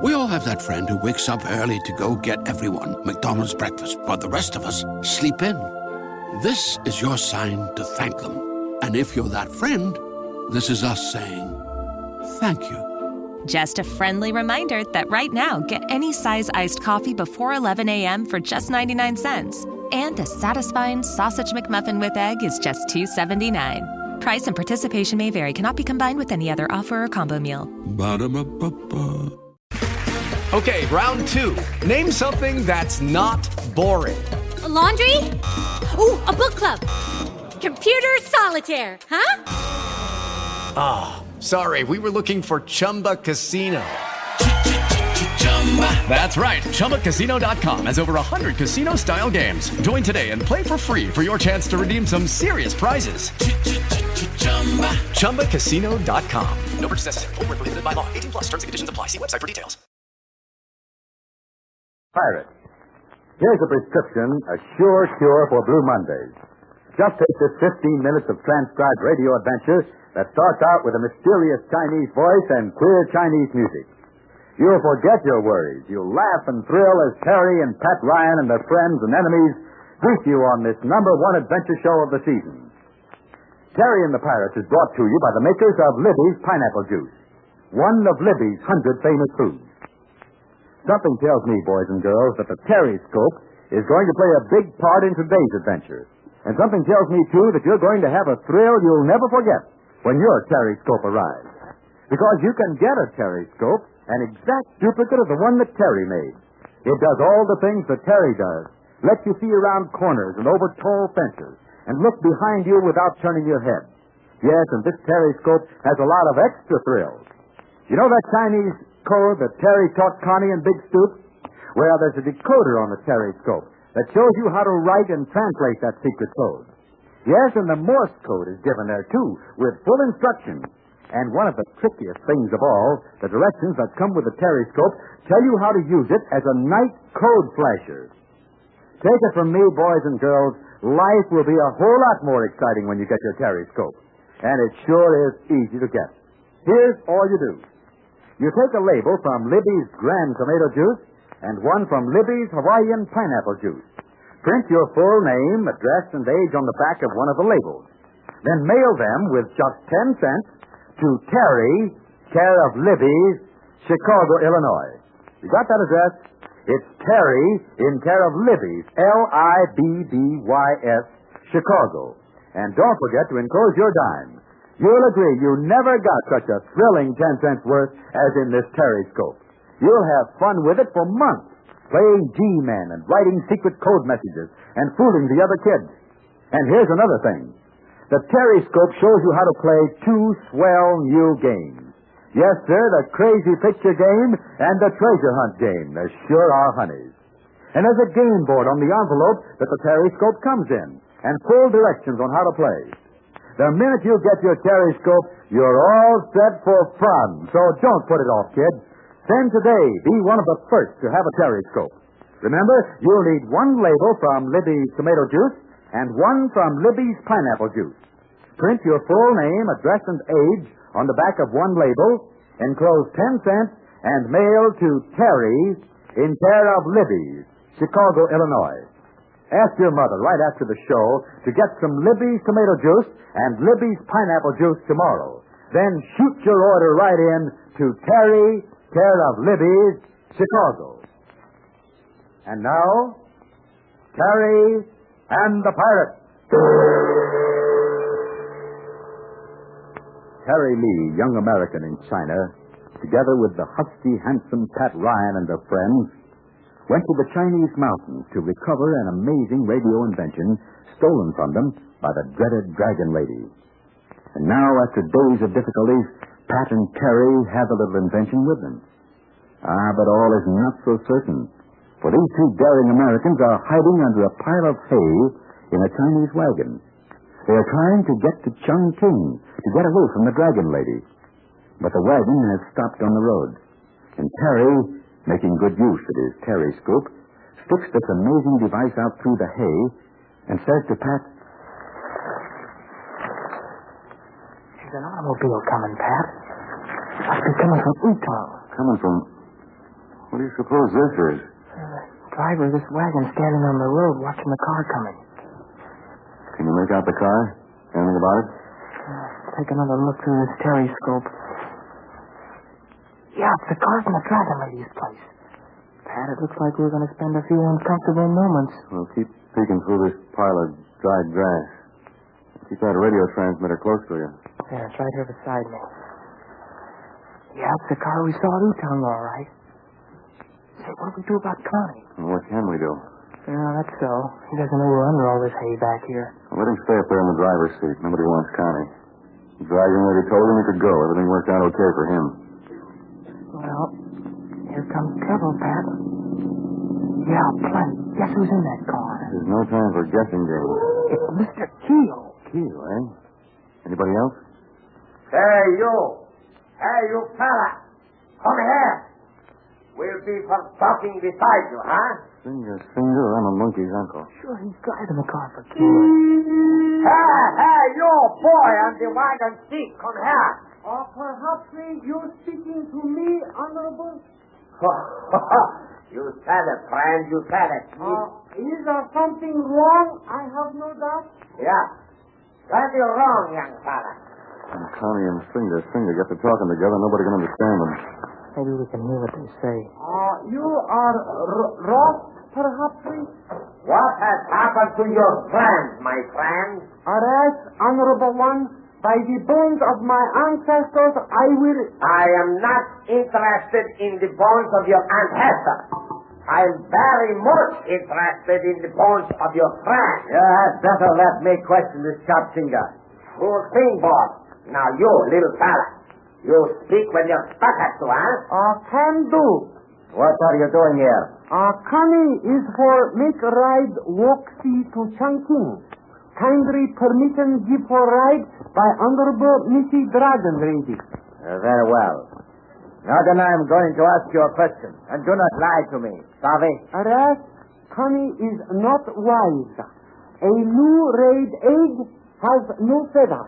We all have that friend who wakes up early to go get everyone McDonald's breakfast, while the rest of us sleep in. This is your sign to thank them. And if you're that friend, this is us saying thank you. Just a friendly reminder that right now, get any size iced coffee before 11 a.m. for just 99 cents. And a satisfying sausage McMuffin with egg is just $2.79. Price and participation may vary. Cannot be combined with any other offer or combo meal. Ba-da-ba-ba-ba. Okay, round two. Name something that's not boring. A laundry? Ooh, a book club. Computer solitaire, huh? Ah, sorry, we were looking for Chumba Casino. That's right, ChumbaCasino.com has over 100 casino-style games. Join today and play for free for your chance to redeem some serious prizes. ChumbaCasino.com. No purchase necessary. Void where prohibited by law. 18+ terms and conditions apply. See website for details. Pirate. Here's a prescription, a sure cure for Blue Mondays. Just take this 15 minutes of transcribed radio adventure that starts out with a mysterious Chinese voice and queer Chinese music. You'll forget your worries. You'll laugh and thrill as Terry and Pat Ryan and their friends and enemies greet you on this #1 adventure show of the season. Terry and the Pirates is brought to you by the makers of Libby's Pineapple Juice, one of Libby's 100 famous foods. Something tells me, boys and girls, that the Terryscope is going to play a big part in today's adventure. And something tells me, too, that you're going to have a thrill you'll never forget when your Terryscope arrives. Because you can get a Terryscope, an exact duplicate of the one that Terry made. It does all the things that Terry does. Lets you see around corners and over tall fences and look behind you without turning your head. Yes, and this Terryscope has a lot of extra thrills. You know that Chinese code that Terry taught Connie and Big Stoop? Well, there's a decoder on the Terryscope that shows you how to write and translate that secret code. Yes, and the Morse code is given there, too, with full instructions. And one of the trickiest things of all, the directions that come with the Terryscope tell you how to use it as a night code flasher. Take it from me, boys and girls, life will be a whole lot more exciting when you get your Terryscope. And it sure is easy to get. Here's all you do. You take a label from Libby's Grand Tomato Juice and one from Libby's Hawaiian Pineapple Juice. Print your full name, address, and age on the back of one of the labels. Then mail them with just 10 cents to Terry, care of Libby's, Chicago, Illinois. You got that address? It's Terry in care of Libby's, Libbys, Chicago. And don't forget to enclose your dime. You'll agree you never got such a thrilling 10 cents worth as in this Terryscope. You'll have fun with it for months, playing G-Men and writing secret code messages and fooling the other kids. And here's another thing. The Terryscope shows you how to play 2 swell new games. Yes, sir, the Crazy Picture game and the Treasure Hunt game. There sure are honeys. And there's a game board on the envelope that the Terryscope comes in, and full directions on how to play. The minute you get your Terryscope, you're all set for fun. So don't put it off, kid. Send today. Be one of the first to have a Terryscope. Remember, you'll need one label from Libby's Tomato Juice and one from Libby's Pineapple Juice. Print your full name, address, and age on the back of one label, enclose 10 cents, and mail to Terry in care of Libby's, Chicago, Illinois. Ask your mother right after the show to get some Libby's Tomato Juice and Libby's Pineapple Juice tomorrow. Then shoot your order right in to Terry, care of Libby's, Chicago. And now, Terry and the Pirate. Terry Lee, young American in China, together with the husky, handsome Pat Ryan and their friends, went to the Chinese mountains to recover an amazing radio invention stolen from them by the dreaded Dragon Lady. And now, after days of difficulties, Pat and Terry have the little invention with them. But all is not so certain, for these 2 daring Americans are hiding under a pile of hay in a Chinese wagon. They are trying to get to Chongqing to get away from the Dragon Lady. But the wagon has stopped on the road, and Terry, making good use of his Terryscope, sticks this amazing device out through the hay and says to Pat, "There's an automobile coming, Pat. Must be coming from Utah." Coming from What do you suppose this is? Driver of this wagon standing on the road watching the car coming. Can you make out the car? Anything about it? Take another look through this telescope. Yeah, it's the car from the Dragon Lady's place. Pat, it looks like we're going to spend a few uncomfortable moments. Well, keep peeking through this pile of dried grass. Keep that radio transmitter close to you. Yeah, it's right here beside me. Yeah, it's the car we saw at Utong, all right. Say, what do we do about Connie? Well, what can we do? Yeah, that's so. He doesn't know we're under all this hay back here. Well, let him stay up there in the driver's seat. Nobody wants Connie. The dragon lady told him he could go. Everything worked out okay for him. Well, here comes trouble, Pat. Yeah, plenty. Guess who's in that car? There's no time for guessing games. It's Mr. Keel. Keel, eh? Anybody else? Hey, you. Hey, you fella. Come here. We'll be for talking beside you, huh? Finger, I'm a monkey's uncle. Sure, he's driving the car for Keel. Hey, you boy on the wagon seat. Come here. Perhaps you're speaking to me, Honorable? You said it, friend. You said it. Is there something wrong? I have no doubt. Yeah. Plenty wrong, young fella. And Connie and Finger get to talking together. Nobody can understand them. Maybe we can hear what they say. You are Ross, perhaps? What has happened to your friend, my friend? Arrest, Honorable One. By the bones of my ancestors, I will... I am not interested in the bones of your ancestors. I am very much interested in the bones of your friend. Yeah, better let me question this sharp finger. Who'll thing, boss? Now, you, little fella. You speak when you're stuck at to, huh? Can do. What are you doing here? Connie is for make ride walk see to Changqing. Kindly permission give for ride by Honorable Missy Dragon Lady. Very well. Now then I'm going to ask you a question. And do not lie to me. Savvy? Arrest, Connie is not wise. A new laid egg has no feather.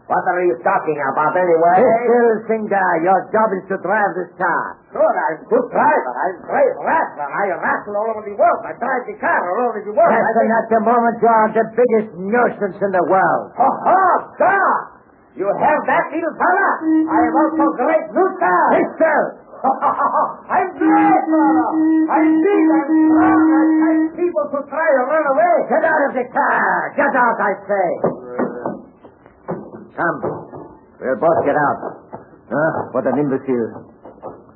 What are you talking about anyway? Still, Finger, your job is to drive this car. Sure, I'm a good driver. I'm a great wrestler. I wrestle all over the world. I drive the car all over the world. Yes, and at the moment you are the biggest nuisance in the world. God! You have that, little fella? I am also great Lowther. Mister! I'm great, fella. I'm big and strong. I fight people to try to run away. Get out of the car! Get out, I say! Come. We'll both get out. What an imbecile.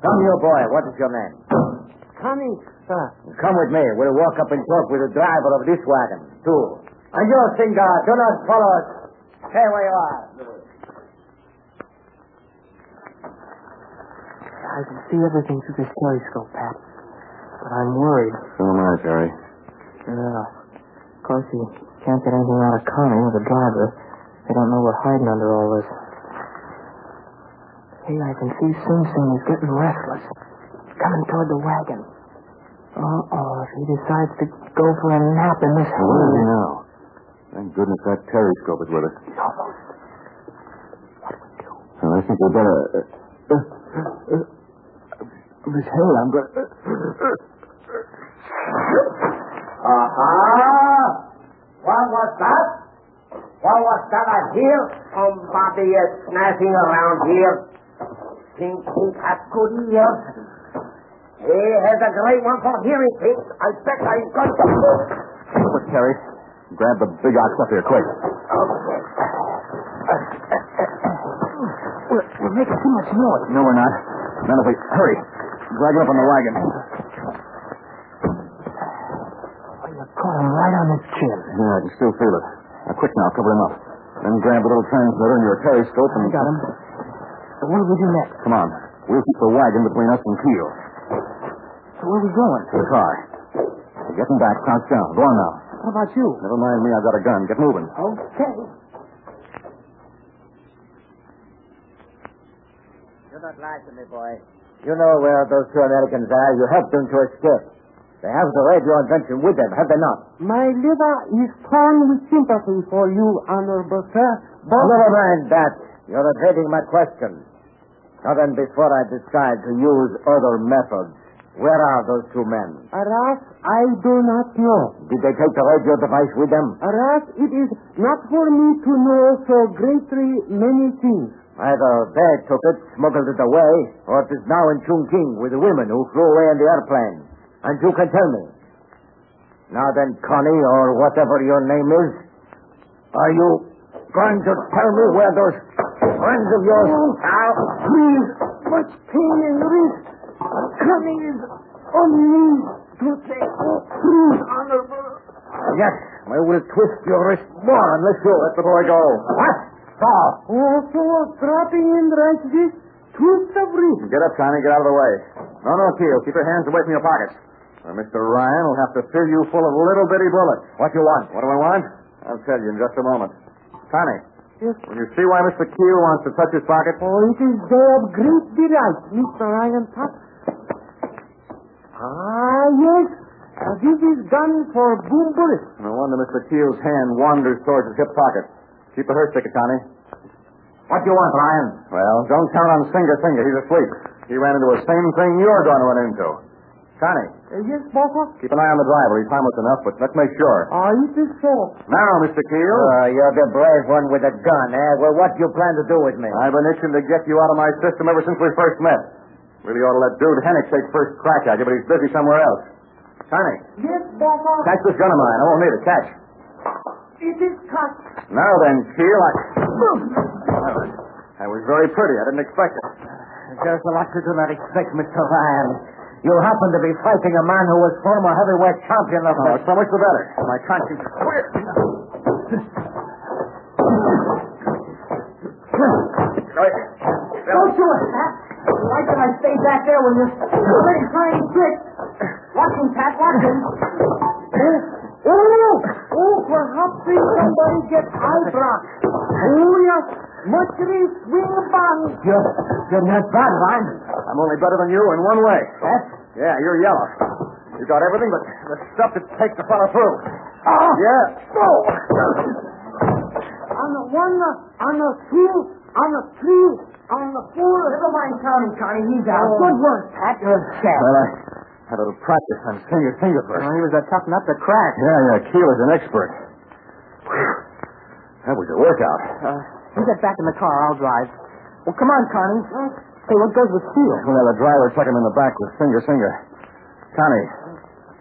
Come, you boy. What is your name? Connie, sir. Come with me. We'll walk up and talk with the driver of this wagon, too. And you, Finger, do not follow us. Stay where you are. I can see everything through this telescope, Pat. But I'm worried. So am I, Terry. Yeah. Of course, you can't get anything out of Connie or the driver. They don't know we're hiding under all this. Hey, I can see Sing Sing is getting restless. Coming toward the wagon. If he decides to go for a nap in this Where is he now? Thank goodness that telescope is with us. He's almost. What do we do? Well, I think we better... Miss Hill, I'm going to... What was that? What was that I hear? Somebody is snatching around here. Think he has good ears. He has a great one for hearing things. I bet I'm going to... Look, Terry. Grab the big ox up here, quick. Okay. We're making too much noise. No, we're not. None if we... Hurry. Drag it up on the wagon. You're caught him right on his chin. Yeah, I can still feel it. Now, quick now, cover him up. Then grab the little transmitter and your telescope and... I got him. So what do we do next? Come on. We'll keep the wagon between us and Keel. So where are we going? To the car. We're getting back. Crouch down. Go on now. What about you? Never mind me. I've got a gun. Get moving. Okay. Do not lie to me, boy. You know where those two Americans are. You helped them to escape. They have the radio invention with them, have they not? My liver is torn with sympathy for you, Honorable Sir. But... Never mind that. You're evading my question. Now then, before I decide to use other methods, where are those two men? Alas, I do not know. Did they take the radio device with them? Alas, it is not for me to know so greatly many things. Either they took it, smuggled it away, or it is now in Chongqing with the women who flew away in the airplane. And you can tell me. Now then, Connie, or whatever your name is, are you going to tell me where those friends of yours are? Please, much pain in the wrist. Coming is on me to say, please, honorable. Yes, I will twist your wrist more unless you let the boy go. What? Stop. Also, dropping in like this, twist of wrist. Get up, Connie. Get out of the way. No, Keel. Keep your hands away from your pockets. Or Mr. Ryan will have to fill you full of little bitty bullets. What do you want? What do I want? I'll tell you in just a moment. Connie. Yes. Will you see why Mr. Keel wants to touch his pocket? Oh, it is their great delight, Mr. Ryan. Yes. This is done for boom bullets. No wonder Mr. Keel's hand wanders towards his hip pocket. Keep a hurt ticket, Connie. What do you want, Ryan? Well, don't count on Finger. He's asleep. He ran into the same thing you're going to run into. Connie. Yes, Buffer? Keep an eye on the driver. He's harmless enough, but let's make sure. It is so. Now, Mr. Keel. You're the brave one with a gun, eh? Well, what do you plan to do with me? I've been itching to get you out of my system ever since we first met. Really ought to let Dude Hennick take first crack at you, but he's busy somewhere else. Connie. Yes, Buffer? Catch this gun of mine. I won't need it. Catch. It is cut. Now then, Keel, that was very pretty. I didn't expect it. There's a lot you do not expect, Mr. Ryan. You happen to be fighting a man who was former heavyweight champion of the... So much the better. My conscience is clear. Don't do it, Pat. Why can I stay back there when you're already trying tricks? Watching, Pat, watching. Perhaps somebody gets eyebrows. Yes. Mercury swing bang. You're not bad, Ryan. I'm only better than you in one way. What? Yeah, you're yellow. You got everything but the stuff that takes the fellow through. Yeah. Oh. On the one, on the two, on the three, on the four. Never mind counting, Connie. He's out. Good work, Pat. You're a chap. Well, I had a little practice on finger first. He was a tough nut to crack. Yeah. Keel is an expert. Whew. That was a workout. You get back in the car. I'll drive. Well, come on, Connie. Hey, what goes with Keel? We'll have the driver tuck him in the back with finger. Connie,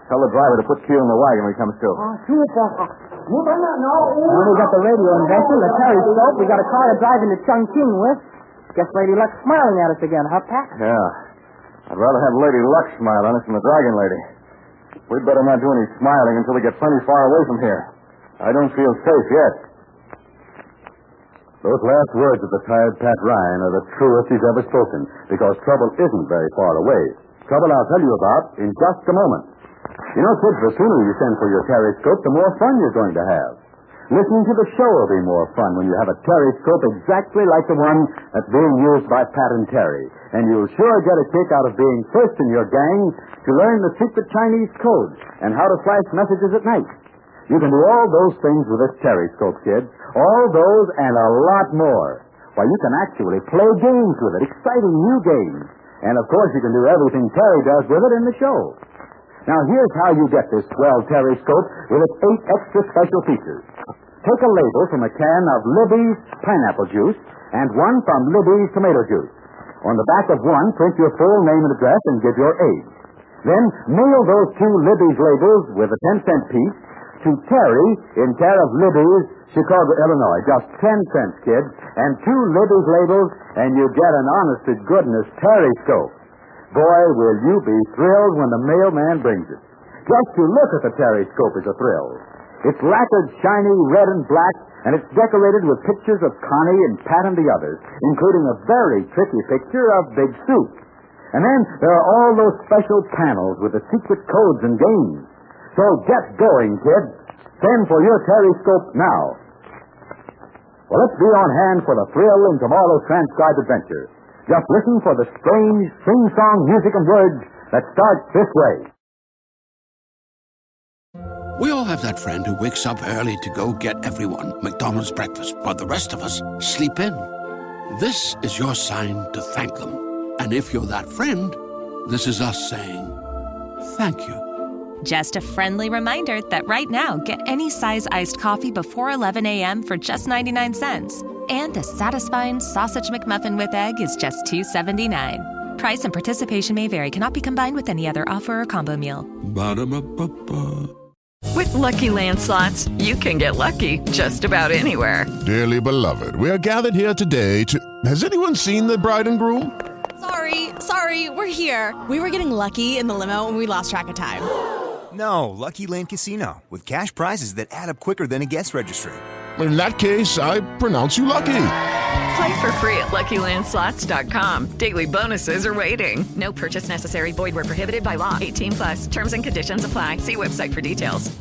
tell the driver to put Keel in the wagon when he comes to. Sure, Papa. No. Well, we got the radio invention, the periscope. We got a car to drive into Chongqing with. Guess Lady Luck's smiling at us again, huh, Pat? Yeah. I'd rather have Lady Luck smile on us than the Dragon Lady. We'd better not do any smiling until we get plenty far away from here. I don't feel safe yet. Those last words of the tired Pat Ryan are the truest he's ever spoken, because trouble isn't very far away. Trouble I'll tell you about in just a moment. You know, kids, the sooner you send for your periscope, the more fun you're going to have. Listening to the show will be more fun when you have a periscope exactly like the one that's being used by Pat and Terry. And you'll sure get a kick out of being first in your gang to learn the secret Chinese code and how to flash messages at night. You can do all those things with this periscope, kids. All those and a lot more. Why, you can actually play games with it, exciting new games. And, of course, you can do everything Terry does with it in the show. Now, here's how you get this swell periscope with its 8 extra special features. Take a label from a can of Libby's pineapple juice and one from Libby's tomato juice. On the back of one, print your full name and address and give your age. Then mail those 2 Libby's labels with a 10-cent piece to Terry in care of Libby's, Chicago, Illinois. Just 10 cents, kids, and 2 Libby's labels, and you get an honest-to-goodness periscope. Boy, will you be thrilled when the mailman brings it. Just to look at the periscope is a thrill. It's lacquered shiny red and black, and it's decorated with pictures of Connie and Pat and the others, including a very tricky picture of Big Soup. And then there are all those special panels with the secret codes and games. So get going, kids. Send for your periscope now. Well, let's be on hand for the thrill in tomorrow's transcribed adventure. Just listen for the strange sing-song music and words that start this way. We all have that friend who wakes up early to go get everyone McDonald's breakfast, while the rest of us sleep in. This is your sign to thank them. And if you're that friend, this is us saying thank you. Just a friendly reminder that right now, get any size iced coffee before 11 a.m. for just 99 cents. And a satisfying sausage McMuffin with egg is just $2.79. Price and participation may vary. Cannot be combined with any other offer or combo meal. Ba-da-ba-ba-ba. With Lucky Land Slots, you can get lucky just about anywhere. Dearly beloved, we are gathered here today to... Has anyone seen the bride and groom? Sorry, we're here. We were getting lucky in the limo and we lost track of time. No, Lucky Land Casino, with cash prizes that add up quicker than a guest registry. In that case, I pronounce you lucky. Play for free at LuckyLandSlots.com. Daily bonuses are waiting. No purchase necessary. Void where prohibited by law. 18+. Terms and conditions apply. See website for details.